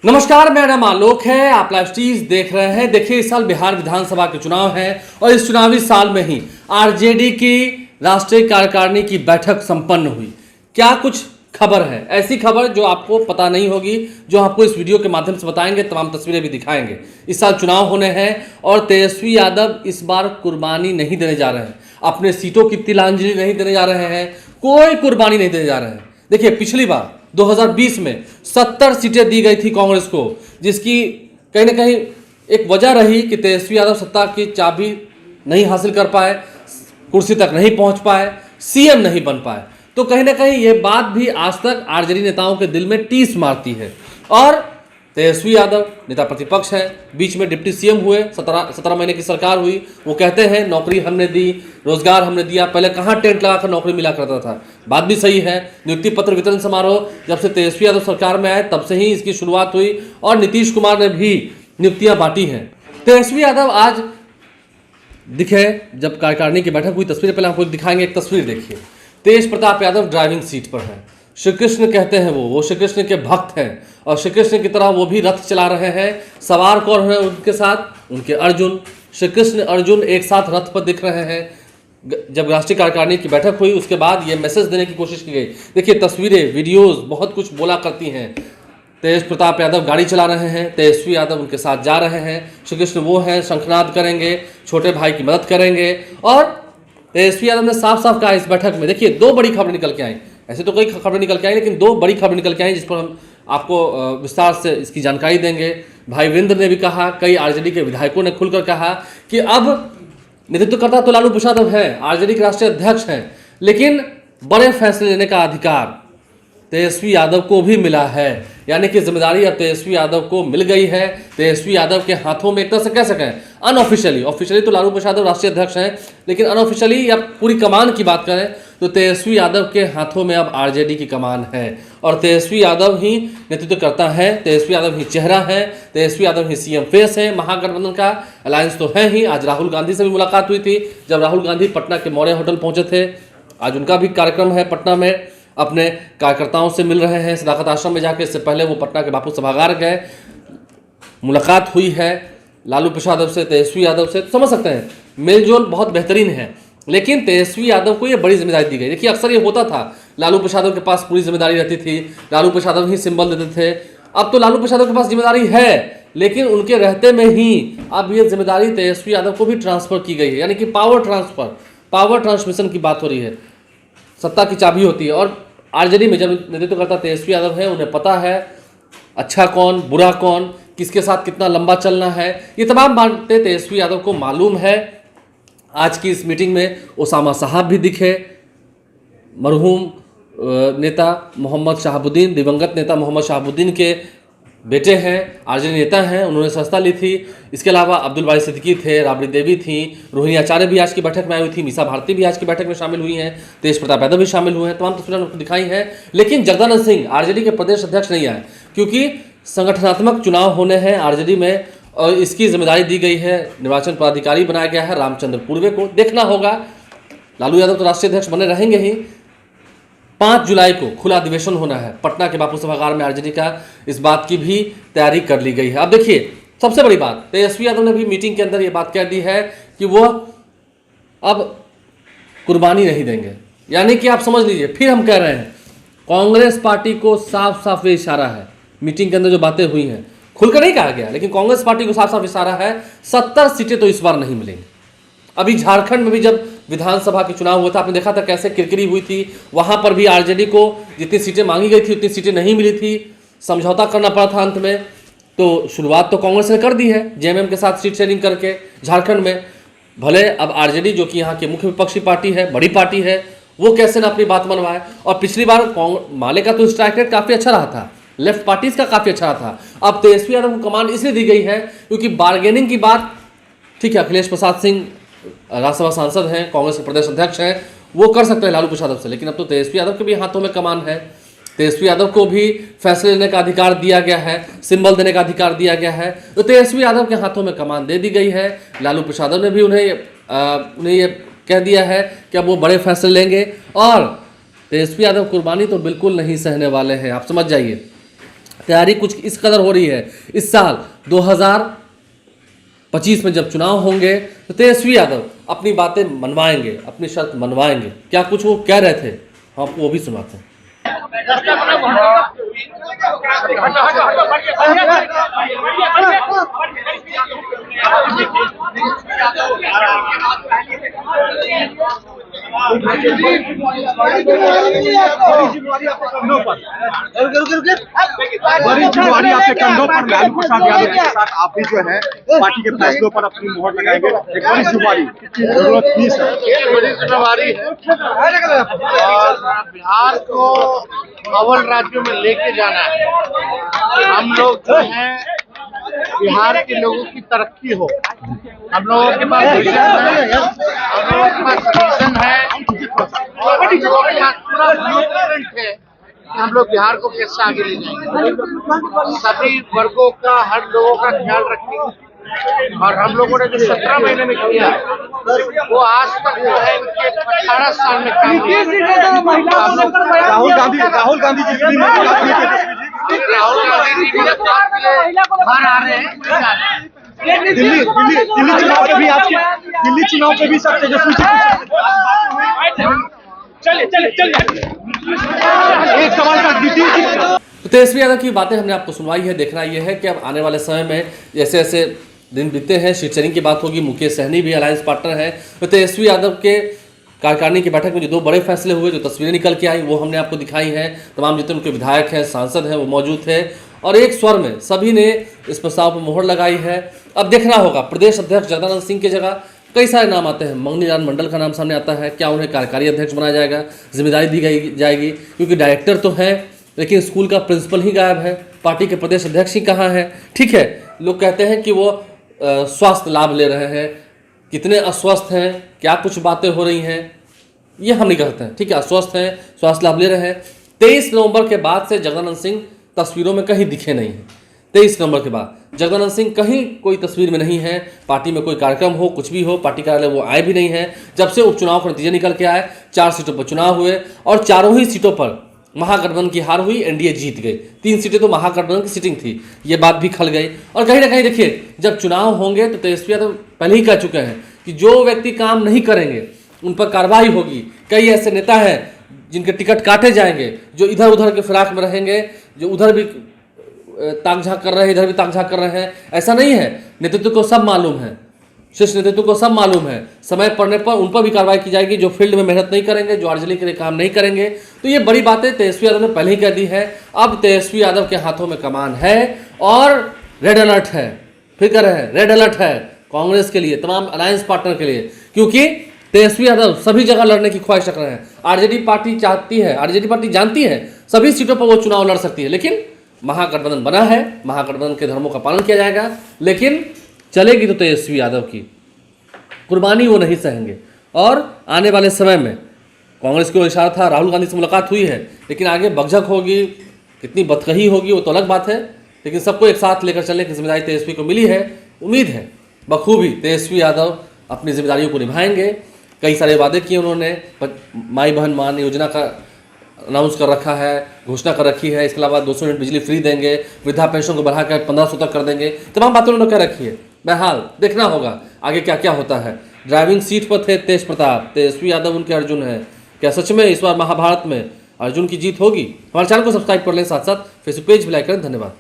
नमस्कार, मेरा नाम आलोक है। आप लाइव स्ट्रीम्स देख रहे हैं। देखिए, इस साल बिहार विधानसभा के चुनाव है और इस चुनावी साल में ही आरजेडी की राष्ट्रीय कार्यकारिणी की बैठक संपन्न हुई। क्या कुछ खबर है, ऐसी खबर जो आपको पता नहीं होगी, जो आपको इस वीडियो के माध्यम से बताएंगे, तमाम तस्वीरें भी दिखाएंगे। इस साल चुनाव होने हैं और तेजस्वी यादव इस बार कुर्बानी नहीं देने जा रहे हैं, अपने सीटों की तिलांजलि नहीं देने जा रहे हैं, कोई कुर्बानी नहीं देने जा रहे हैं। देखिए, पिछली बार 2020 में 70 सीटें दी गई थी कांग्रेस को, जिसकी कहीं ना कहीं एक वजह रही कि तेजस्वी यादव सत्ता की चाबी नहीं हासिल कर पाए, कुर्सी तक नहीं पहुंच पाए, सीएम नहीं बन पाए। तो कहीं ना कहीं ये बात भी आज तक आरजेडी नेताओं के दिल में टीस मारती है। और तेजस्वी यादव नेता प्रतिपक्ष है, बीच में डिप्टी सीएम हुए, 17 महीने की सरकार हुई। वो कहते हैं नौकरी हमने दी, रोजगार हमने दिया। पहले कहाँ टेंट लगाकर नौकरी मिला करता था, बात भी सही है। नियुक्ति पत्र वितरण समारोह जब से तेजस्वी यादव सरकार में आए तब से ही इसकी शुरुआत हुई और नीतीश कुमार ने भी नियुक्तियां बांटी हैं। तेजस्वी यादव आज दिखे जब कार्यकारिणी की बैठक हुई, तस्वीर पहले आपको दिखाएंगे। एक तस्वीर देखिए, तेज प्रताप यादव ड्राइविंग सीट पर है। श्री कृष्ण कहते हैं वो श्री कृष्ण के भक्त हैं और श्री कृष्ण की तरह वो भी रथ चला रहे हैं। सवार कौन है उनके साथ? उनके अर्जुन। श्री कृष्ण अर्जुन एक साथ रथ पर दिख रहे हैं। जब राष्ट्रीय कार्यकारिणी की बैठक हुई उसके बाद ये मैसेज देने की कोशिश की गई। देखिए, तस्वीरें, वीडियोस बहुत कुछ बोला करती हैं। तेज प्रताप यादव गाड़ी चला रहे हैं, तेजस्वी यादव उनके साथ जा रहे हैं। श्री कृष्ण वो हैं, शंखनाद करेंगे, छोटे भाई की मदद करेंगे। और तेजस्वी यादव ने साफ साफ कहा इस बैठक में, देखिए, दो बड़ी खबरें निकल के आई। ऐसे तो कई खबरें निकल के आई, लेकिन दो बड़ी खबरें निकल के आई जिस पर हम आपको विस्तार से इसकी जानकारी देंगे। भाई वीरेंद्र ने भी कहा, कई आरजेडी के विधायकों ने खुलकर कहा कि अब नेतृत्व करता तो लालू प्रसाद है, आरजेडी के राष्ट्रीय अध्यक्ष हैं, लेकिन बड़े फैसले लेने का अधिकार तेजस्वी यादव को भी मिला है। यानी कि जिम्मेदारी अब तेजस्वी यादव को मिल गई है। तेजस्वी यादव के हाथों में एक तरह से कह सकें अनऑफिशियली, ऑफिशियली तो लालू प्रसाद राष्ट्रीय अध्यक्ष हैं, लेकिन अनऑफिशियली या पूरी कमान की बात करें तो तेजस्वी यादव के हाथों में अब आरजेडी की कमान है और तेजस्वी यादव ही नेतृत्व करता है। तेजस्वी यादव ही चेहरा है, तेजस्वी यादव ही सीएम फेस है। महागठबंधन का अलायंस तो है ही। आज राहुल गांधी से भी मुलाकात हुई थी, जब राहुल गांधी पटना के मौर्य होटल पहुंचे थे। आज उनका भी कार्यक्रम है पटना में, अपने कार्यकर्ताओं से मिल रहे हैं सदाकत आश्रम में जाकर। इससे पहले वो पटना के बापू सभागार गए, मुलाकात हुई है लालू प्रसाद से, तेजस्वी यादव से। समझ सकते हैं मेलजोल बहुत बेहतरीन है, लेकिन तेजस्वी यादव को ये बड़ी जिम्मेदारी दी गई। देखिए, अक्सर ये होता था, लालू प्रसाद के पास पूरी जिम्मेदारी रहती थी, लालू प्रसाद ही सिंबल देते थे। अब तो लालू प्रसाद के पास जिम्मेदारी है, लेकिन उनके रहते में ही अब ये जिम्मेदारी तेजस्वी यादव को भी ट्रांसफर की गई है। यानी कि पावर ट्रांसफर, पावर ट्रांसमिशन की बात हो रही है। सत्ता की चाबी होती है और आरजेडी में जब नेतृत्व करता तेजस्वी यादव है, उन्हें पता है अच्छा कौन, बुरा कौन, किसके साथ कितना लंबा चलना है। ये तमाम बातें तेजस्वी यादव को मालूम है। आज की इस मीटिंग में ओसामा साहब भी दिखे, मरहूम नेता मोहम्मद शहाबुद्दीन, दिवंगत नेता मोहम्मद शहाबुद्दीन के बेटे हैं, आरजेडी नेता हैं, उन्होंने सस्ता ली थी। इसके अलावा अब्दुल बारी सिद्दीकी थे, राबड़ी देवी थी, रोहिणी आचार्य भी आज की बैठक में आई हुई थी, मीसा भारती भी आज की बैठक में शामिल हुई हैं, तेज प्रताप यादव भी शामिल हुए हैं। तमाम तस्वीरें आपको दिखाई हैं। लेकिन जगदानंद सिंह आरजेडी के प्रदेश अध्यक्ष नहीं आए, क्योंकि संगठनात्मक चुनाव होने हैं आरजेडी में और इसकी जिम्मेदारी दी गई है, निर्वाचन पदाधिकारी बनाया गया है रामचंद्र पूर्वे को। देखना होगा, लालू यादव तो राष्ट्रीय अध्यक्ष बने रहेंगे ही। 5 जुलाई को खुला अधिवेशन होना है पटना के बापू सभागार में आरजेडी का, इस बात की भी तैयारी कर ली गई है। अब देखिए, सबसे बड़ी बात, तेजस्वी यादव ने भी मीटिंग के अंदर ये बात कह दी है कि वो अब कुर्बानी नहीं देंगे। यानी कि आप समझ लीजिए, फिर हम कह रहे हैं, कांग्रेस पार्टी को साफ साफ ये इशारा है। मीटिंग के अंदर जो बातें हुई हैं, खुलकर नहीं कहा गया, लेकिन कांग्रेस पार्टी को साफ साफ इशारा है, 70 सीटें तो इस बार नहीं मिलेंगी। अभी झारखंड में भी जब विधानसभा के चुनाव हुआ था, आपने देखा था कैसे किरकिरी हुई थी। वहां पर भी आरजेडी को जितनी सीटें मांगी गई थी उतनी सीटें नहीं मिली थी, समझौता करना पड़ा था अंत में। तो शुरुआत तो कांग्रेस ने कर दी है जेएमएम के साथ सीट शेयरिंग करके झारखंड में। भले अब आरजेडी जो कि यहाँ की मुख्य विपक्षी पार्टी है, बड़ी पार्टी है, वो कैसे ना अपनी बात मनवाए। और पिछली बार माले का तो स्ट्राइक रेट काफी अच्छा रहा था, लेफ्ट पार्टीज का काफी अच्छा रहा था। अब तेजस्वी यादव को कमान इसलिए दी गई है क्योंकि बार्गेनिंग की बात, ठीक है, अखिलेश प्रसाद सिंह राज्यसभा सांसद हैं, कांग्रेस के प्रदेश अध्यक्ष हैं, वो कर सकते हैं लालू प्रसाद से, लेकिन अब तो तेजस्वी यादव के भी हाथों में कमान है। तेजस्वी यादव को भी फैसले लेने का अधिकार दिया गया है, सिंबल देने का अधिकार दिया गया है। तो तेजस्वी यादव के हाथों में कमान दे दी गई है। लालू प्रसाद ने भी उन्हें ये कह दिया है कि अब वो बड़े फैसले लेंगे और तेजस्वी यादव कुर्बानी तो बिल्कुल नहीं सहने वाले हैं, आप समझ जाइए। तैयारी कुछ इस कदर हो रही है। इस साल 2025 में जब चुनाव होंगे तो तेजस्वी यादव अपनी बातें मनवाएंगे, अपनी शर्त मनवाएंगे। क्या कुछ वो कह रहे थे, हम आपको वो भी सुनाते हैं। बड़ी जिम्मेवारी आपके कंधों पर। लालू प्रसाद यादव के साथ आप भी जो है पार्टी के फैसलों पर अपनी मोहर लगाएंगे। एक बड़ी जिम्मेवारी की जरूरत थी सर, बड़ी जिम्मेवारी है और बिहार को अव्वल राज्यों में लेके जाना है। हम लोग जो है बिहार के लोगों की तरक्की हो, हम लोगों के पास विजन है, हम लोगों के पास विजन है, और हम लोगों के पास पूरा ब्लूप्रिंट है कि हम लोग बिहार को कैसे आगे ले जाएंगे। सभी वर्गों का, हर लोगों का ख्याल रखेंगे। और हम लोगों ने जो 17 महीने में किया वो आज तक जो है इनके 18 साल में काम किया। राहुल गांधी जी राहुल गांधी जी राहुल गांधी जी मुलाकात के लिए बाहर आ रहे हैं। दिल्ली चुनाव पे भी आपके दिल्ली चुनाव पे भी सब तेजस्वी एक सवाल का तो तेजस्वी यादव की बातें हमने आपको सुनवाई है। देखना यह है कि अब आने वाले समय में जैसे जैसे दिन बीतते हैं, शिवचरण की बात होगी, मुकेश सहनी भी अलायंस पार्टनर है, तो तेजस्वी यादव के कार्यकारिणी की बैठक में जो 2 बड़े फैसले हुए, जो तस्वीरें निकल के आई वो हमने आपको दिखाई हैं। तमाम जितने उनके विधायक हैं, सांसद हैं, वो मौजूद थे और एक स्वर में सभी ने इस प्रस्ताव पर मोहर लगाई है। अब देखना होगा प्रदेश अध्यक्ष जगदानंद सिंह की जगह कई सारे नाम आते हैं। मंगनी लाल मंडल का नाम सामने आता है। क्या उन्हें कार्यकारी अध्यक्ष बनाया जाएगा, जिम्मेदारी दी जाएगी? क्योंकि डायरेक्टर तो हैं लेकिन स्कूल का प्रिंसिपल ही गायब है, पार्टी के प्रदेश अध्यक्ष ही कहाँ है। ठीक है, लोग कहते हैं कि वो स्वास्थ्य लाभ ले रहे हैं, कितने अस्वस्थ हैं, क्या कुछ बातें हो रही हैं, ये हम नहीं कहते हैं। ठीक है, अस्वस्थ हैं, स्वास्थ्य लाभ ले रहे हैं। 23 नवंबर के बाद से जगदानंद सिंह तस्वीरों में कहीं दिखे नहीं हैं। 23 नवंबर के बाद जगदानंद सिंह कहीं कोई तस्वीर में नहीं है। पार्टी में कोई कार्यक्रम हो, कुछ भी हो, पार्टी कार्यालय वो आए भी नहीं है। जब से उपचुनाव के नतीजे निकल के आए, 4 सीटों पर चुनाव हुए और चारों ही सीटों पर महागठबंधन की हार हुई, एनडीए जीत गई। 3 सीटें तो महागठबंधन की सीटिंग थी, ये बात भी खल गई। और कहीं ना कहीं देखिए, जब चुनाव होंगे तो तेजस्वी यादव पहले ही कह चुके हैं कि जो व्यक्ति काम नहीं करेंगे उन पर कार्रवाई होगी। कई ऐसे नेता हैं जिनके टिकट काटे जाएंगे, जो इधर उधर के फिराक में रहेंगे, जो उधर भी ताक झाँक कर रहे हैं, इधर भी ताक झाँक कर रहे हैं। ऐसा नहीं है, नेतृत्व को सब मालूम है, शीर्ष नेतृत्व को सब मालूम है। समय पड़ने पर उन पर भी कार्रवाई की जाएगी जो फील्ड में मेहनत नहीं करेंगे, जो आर्जली के लिए काम नहीं करेंगे। तो ये बड़ी बातें तेजस्वी यादव ने पहले ही कह दी है। अब तेजस्वी यादव के हाथों में कमान है और रेड अलर्ट है, फिक्र है, रेड अलर्ट है कांग्रेस के लिए, तमाम अलायंस पार्टनर के लिए, क्योंकि तेजस्वी यादव सभी जगह लड़ने की ख्वाहिश रख रहे हैं। आरजेडी पार्टी चाहती है, आरजेडी पार्टी जानती है सभी सीटों पर वो चुनाव लड़ सकती है, लेकिन महागठबंधन बना है, महागठबंधन के धर्मों का पालन किया जाएगा, लेकिन चलेगी तो तेजस्वी यादव की कुर्बानी वो नहीं सहेंगे। और आने वाले समय में कांग्रेस को इशारा था, राहुल गांधी से मुलाकात हुई है, लेकिन आगे बकझक होगी, कितनी बदकही होगी वो तो अलग बात है, लेकिन सबको एक साथ लेकर चलने की जिम्मेदारी तेजस्वी को मिली है। उम्मीद है बखूबी तेजस्वी यादव अपनी जिम्मेदारियों को निभाएंगे। कई सारे वादे किए उन्होंने, माई बहन मान योजना का अनाउंस कर रखा है, घोषणा कर रखी है। इसके अलावा 200 यूनिट बिजली फ्री देंगे, वृद्धा पेंशन को बढ़ाकर 1500 तक कर देंगे, तमाम बातें उन्होंने कह रखी है। बहरहाल देखना होगा आगे क्या क्या होता है। ड्राइविंग सीट पर थे तेज प्रताप, तेजस्वी यादव उनके अर्जुन हैं। क्या सच में इस बार महाभारत में अर्जुन की जीत होगी? हमारे चैनल को सब्सक्राइब कर लें, साथ साथ फेसबुक पेज भी लाइक करें। धन्यवाद।